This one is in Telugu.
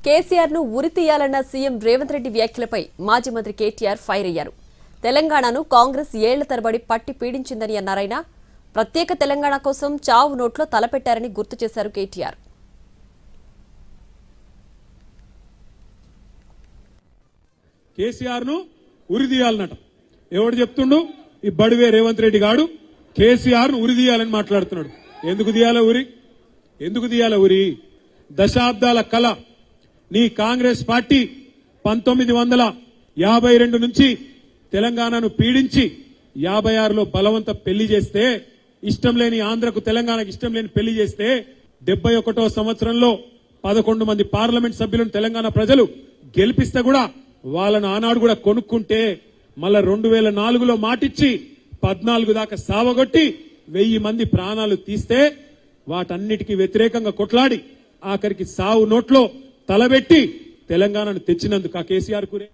కేసీఆర్ ను ఉరితీయాలన్న సీఎం రేవంత్ రెడ్డి వ్యాఖ్యలపై మాజీ మంత్రి కేటీఆర్ ఫైర్ అయ్యారు. తెలంగాణను కాంగ్రెస్ ఏళ్ల తరబడి పట్టి పీడించిందని అన్నారాయన. ప్రత్యేక తెలంగాణ కోసం చావు నోట్లో తలపెట్టారని గుర్తు చేశారు కేటీఆర్. కేసీఆర్ ను ఉరిదీయాలన్నట ఎవడు చెప్తుండు? ఈ బడివే రేవంత్ రెడ్డి గాడు కేసీఆర్ ను ఉరిదీయాలని మాట్లాడుతున్నాడు. ఎందుకు తీయాల ఉరి? దశాబ్దాల కళ నీ కాంగ్రెస్ పార్టీ 1952 నుంచి తెలంగాణను పీడించి 56లో బలవంత పెళ్లి చేస్తే, ఇష్టం లేని ఆంధ్రకు తెలంగాణకు ఇష్టం లేని పెళ్లి చేస్తే 71వ సంవత్సరంలో 11 మంది పార్లమెంట్ సభ్యులను తెలంగాణ ప్రజలు గెలిపిస్తే కూడా వాళ్ళను ఆనాడు కూడా కొనుక్కుంటే, మళ్ళా 2004లో మాటిచ్చి 14 దాకా సావగొట్టి 1000 మంది ప్రాణాలు తీస్తే వాటన్నిటికీ వ్యతిరేకంగా కొట్లాడి ఆఖరికి సావు నోట్లో తలబెట్టి తెలంగాణను తెచ్చినందుకు ఆ కేసీఆర్ కురే